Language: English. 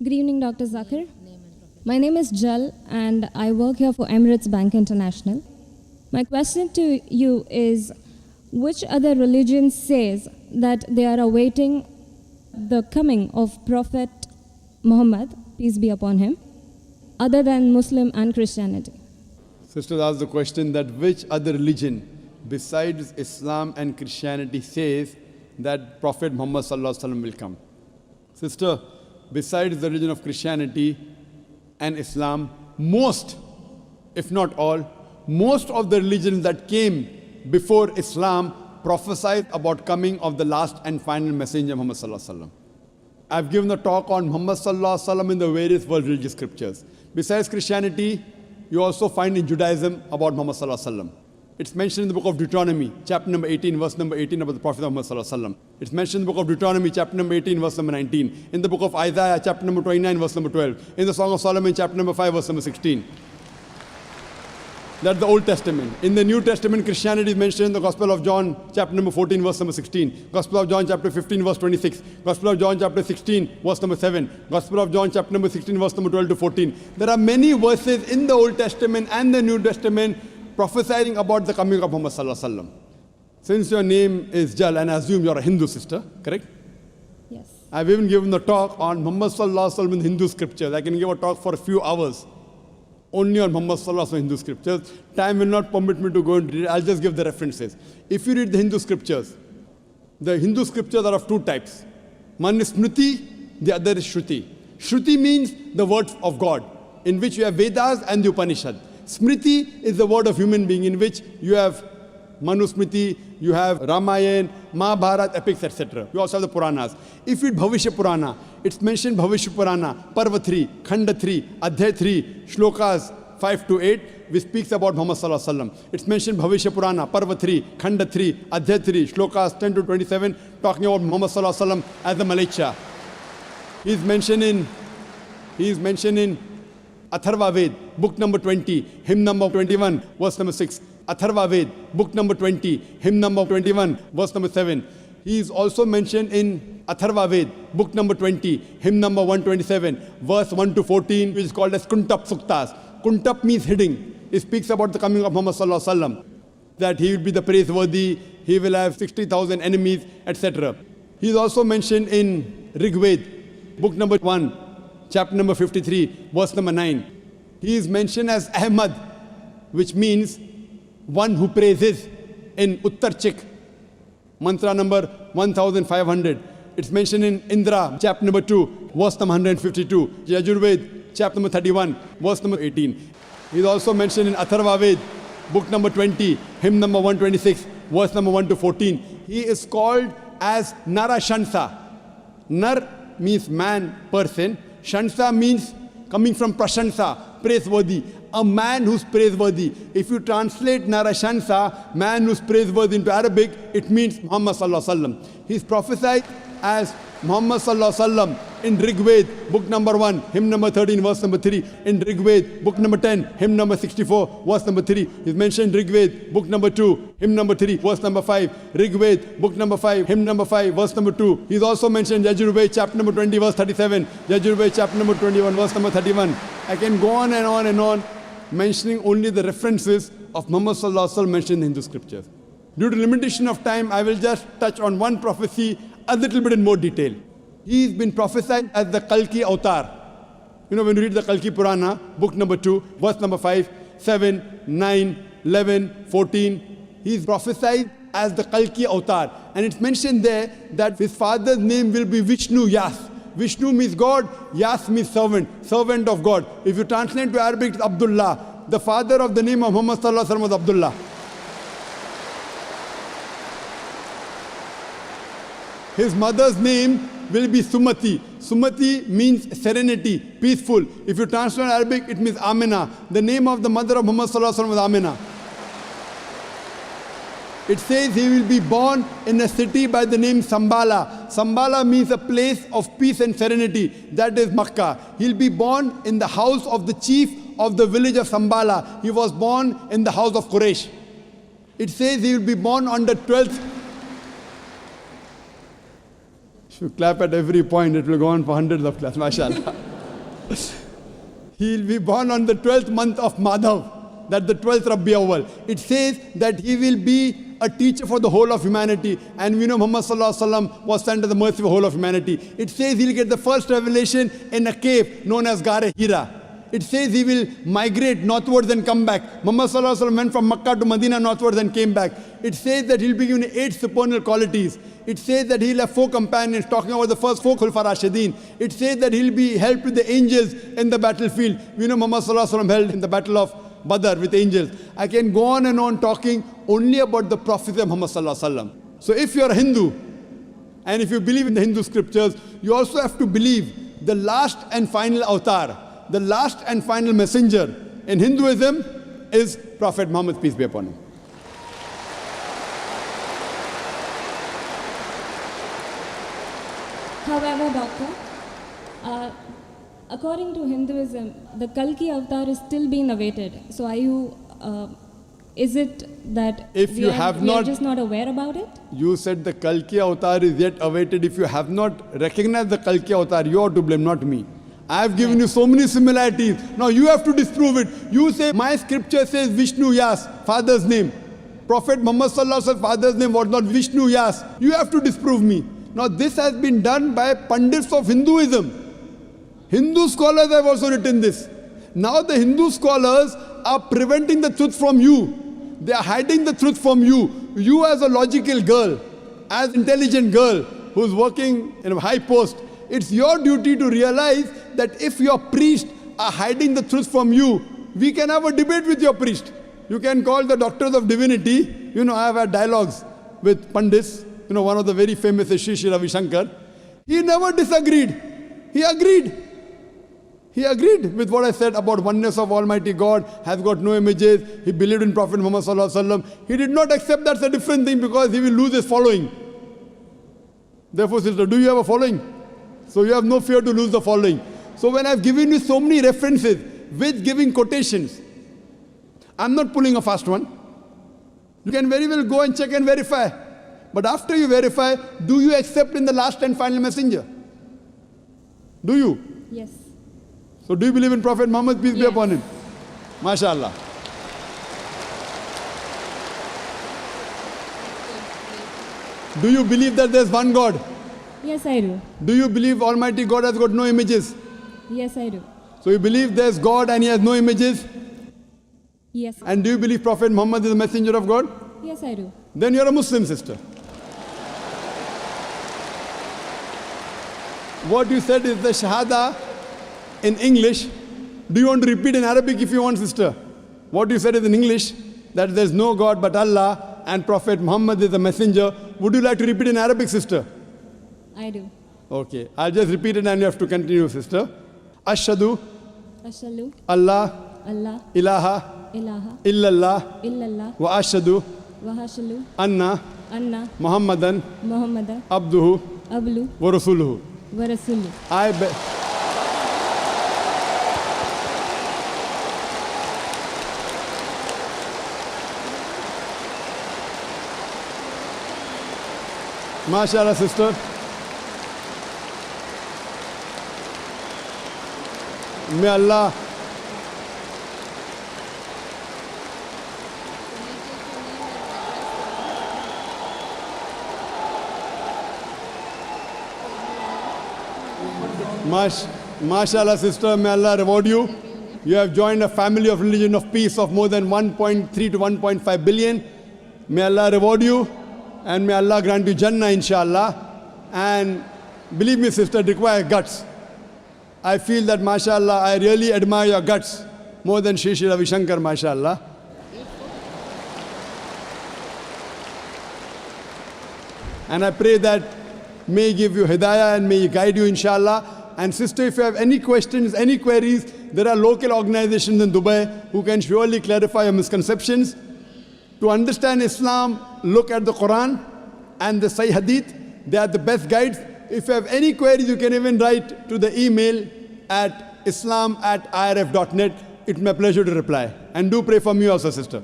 Good evening, Dr. Zakir. My name is Jal and I work here for Emirates Bank International. My question to you is, which other religion says that they are awaiting the coming of Prophet Muhammad, peace be upon him, other than Muslim and Christianity? Sisters asked the question that which other religion besides Islam and Christianity says that Prophet Muhammad Sallallahu Alaihi Wasallam will come. Sister, besides the religion of Christianity and Islam, most, if not all, most of the religions that came before Islam prophesied about coming of the last and final messenger Muhammad Sallallahu Alaihi Wasallam. I've given a talk on Muhammad Sallallahu Alaihi Wasallam in the various world religious scriptures. Besides Christianity, you also find in Judaism about Muhammad Sallallahu Alaihi Wasallam. It's mentioned in the book of Deuteronomy, chapter number 18, verse number 18 about the Prophet Muhammad Sallallahu Alaihi Wasallam. It's mentioned in the book of Deuteronomy, chapter number 18, verse number 19. In the book of Isaiah, chapter number 29, verse number 12. In the Song of Solomon, chapter number 5, verse number 16. That's the Old Testament. In the New Testament, Christianity is mentioned in the Gospel of John, chapter number 14, verse number 16. Gospel of John, chapter 15, verse 26. Gospel of John, chapter 16, verse number 7. Gospel of John, chapter number 16, verse number 12 to 14. There are many verses in the Old Testament and the New Testament prophesying about the coming of Muhammad Sallallahu Alaihi Wasallam. Since your name is Jal, and I assume you're a Hindu sister, correct? Yes. I've even given a talk on Muhammad Sallallahu Alaihi Wasallam in Hindu scriptures. I can give a talk for a few hours only on Muhammad Sallallahu Alaihi Wasallam Hindu scriptures. Time will not permit me to go into it. I'll just give the references. If you read the Hindu scriptures are of two types. One is Smriti, the other is Shruti. Shruti means the word of God, in which you have Vedas and the Upanishad. Smriti is the word of human being, in which you have Manusmriti, you have Ramayana, Mahabharata, epics, etc. You also have the Puranas. If you read Bhavishya Purana, it's mentioned Bhavishya Purana, Parva 3, Khanda 3, Adhyay 3, Shlokas 5 to 8, which speaks about Muhammad Sallallahu Alaihi Wasallam. It's mentioned Bhavishya Purana, Parva 3, Khanda 3, Adhyay 3, Shlokas 10 to 27, talking about Muhammad Sallallahu Alaihi Wasallam as the Malacha. He is mentioned in Atharva Ved, book number 20, hymn number 21, verse number 6. Atharva Ved, book number 20, hymn number 21, verse number 7. He is also mentioned in Atharva Ved, book number 20, hymn number 127, verse 1 to 14, which is called as Kuntap Suktas. Kuntap means hidden. It speaks about the coming of Muhammad Sallallahu Alaihi Wasallam, that he will be the praiseworthy, he will have 60,000 enemies, etc. He is also mentioned in Rig Ved, book number 1, chapter number 53, verse number 9. He is mentioned as Ahmad, which means one who praises, in Uttarchik, mantra number 1500. It's mentioned in Indra, chapter number 2, verse number 152. Yajurved, chapter number 31, verse number 18. He is also mentioned in Atharva Ved, book number 20, hymn number 126, verse number 1 to 14. He is called as Narashansa. Nar means man, person. Shansa means coming from Prashansa, praiseworthy. A man who's praiseworthy. If you translate Narashansa, man who's praiseworthy, into Arabic, it means Muhammad Sallallahu Alaihi Wasallam. He's prophesied as Muhammad Sallallahu Alaihi Wasallam in Rig Ved, book number 1, hymn number 13, verse number 3. In Rig Ved, book number 10, hymn number 64, verse number 3. He's mentioned Rig Ved, book number 2, hymn number 3, verse number 5. Rig Ved, book number 5, hymn number 5, verse number 2. He's also mentioned Yajurved, chapter number 20, verse 37. Yajurved, chapter number 21, verse number 31. I can go on and on and on, mentioning only the references of Muhammad Sallallahu Alaihi Wasallam mentioned in Hindu scriptures. Due to limitation of time, I will just touch on one prophecy a little bit in more detail. He's been prophesied as the Kalki Avatar. You know, when you read the Kalki Purana, book number 2, verse number 5, 7, 9, 11, 14, he's prophesied as the Kalki Avatar. And it's mentioned there that his father's name will be Vishnu Yas. Vishnu means God, Yas means servant, servant of God. If you translate to Arabic, it's Abdullah. The father of the name of Muhammad Sallallahu Alaihi Wasallam was Abdullah. His mother's name will be Sumati. Sumati means serenity, peaceful. If you translate Arabic, it means Amina. The name of the mother of Muhammad Sallallahu Alaihi Wasallam was Amina. It says he will be born in a city by the name Sambala. Sambala means a place of peace and serenity. That is Makkah. He'll be born in the house of the chief of the village of Sambala. He was born in the house of Quraysh. It says he will be born on the 12th If you clap at every point, it will go on for hundreds of claps. MashaAllah. He will be born on the 12th month of Madhav, that the 12th Rabi Awwal. It says that he will be a teacher for the whole of humanity. And we know Muhammad Sallallahu Alaihi Wasallam was sent to the mercy of the whole of humanity. It says he'll get the first revelation in a cave known as Gare Hira. It says he will migrate northwards and come back. Muhammad Sallallahu Alaihi Wasallam went from Makkah to Medina northwards and came back. It says that he'll be given 8 supernal qualities. It says that he'll have 4 companions, talking about the first 4 Khulfa Rashideen. It says that he'll be helped with the angels in the battlefield. We know Muhammad Sallallahu Alaihi Wasallam held in the battle of Badr with angels. I can go on and on talking only about the prophecy of Muhammad Sallallahu Alaihi Wasallam. So if you're a Hindu, and if you believe in the Hindu scriptures, you also have to believe the last and final avatar, the last and final messenger in Hinduism is Prophet Muhammad, peace be upon him. However, Doctor, according to Hinduism, the Kalki avatar is still being awaited. So are you, is it that If we you are, have we are not- just not aware about it? You said the Kalki avatar is yet awaited. If you have not recognized the Kalki avatar, you are to blame, not me. I have given you so many similarities. Now you have to disprove it. You say, my scripture says Vishnu Yas, father's name. Prophet Muhammad Sallallahu Alaihi Wasallam's father's name was not Vishnu Yas. You have to disprove me. Now this has been done by Pandits of Hinduism. Hindu scholars have also written this. Now the Hindu scholars are preventing the truth from you. They are hiding the truth from you. You as a logical girl, as intelligent girl who's working in a high post, it's your duty to realize that if your priests are hiding the truth from you, we can have a debate with your priest. You can call the doctors of divinity. You know, I have had dialogues with Pandits. You know, one of the very famous is Sri Ravi Shankar. He never disagreed. He agreed. He agreed with what I said about oneness of Almighty God, has got no images. He believed in Prophet Muhammad Sallallahu Alaihi Wasallam. He did not accept that's a different thing because he will lose his following. Therefore, sister, do you have a following? So you have no fear to lose the following. So when I've given you so many references with giving quotations, I'm not pulling a fast one. You can very well go and check and verify. But after you verify, do you accept in the last and final messenger? Do you? Yes. So do you believe in Prophet Muhammad, peace be Yes. upon him? MashaAllah. Do you believe that there's one God? Yes, I do. Do you believe Almighty God has got no images? Yes, I do. So you believe there's God and he has no images? Yes. And do you believe Prophet Muhammad is a messenger of God? Yes, I do. Then you're a Muslim, sister. What you said is the Shahada in English. Do you want to repeat in Arabic if you want, sister? What you said is in English, that there's no God but Allah and Prophet Muhammad is a messenger. Would you like to repeat in Arabic, sister? I do. Okay, I'll just repeat it and you have to continue, sister. Ashhadu Ashalu, Allah Allah, ilaha ilaha, illallah illallah, wa ashhadu wahashalu, anna anna, Muhammadan Muhammada, abduhu ablu, wa rasuluhu. wa rasulu. I be MashaAllah, sister. May Allah MashaAllah, sister, may Allah reward you. You have joined a family of religion of peace of more than 1.3 to 1.5 billion. May Allah reward you and may Allah grant you Jannah, inshallah. And believe me, sister, it requires guts. I feel that, mashallah, I really admire your guts more than Shri Ravi Shankar, mashallah. And I pray that may He give you hidayah and may He guide you, inshallah. And sister, if you have any questions, any queries, there are local organizations in Dubai who can surely clarify your misconceptions. To understand Islam, look at the Quran and the Sahih Hadith. They are the best guides. If you have any queries, you can even write to the email at islam@irf.net. It's my pleasure to reply. And do pray for me also, sister.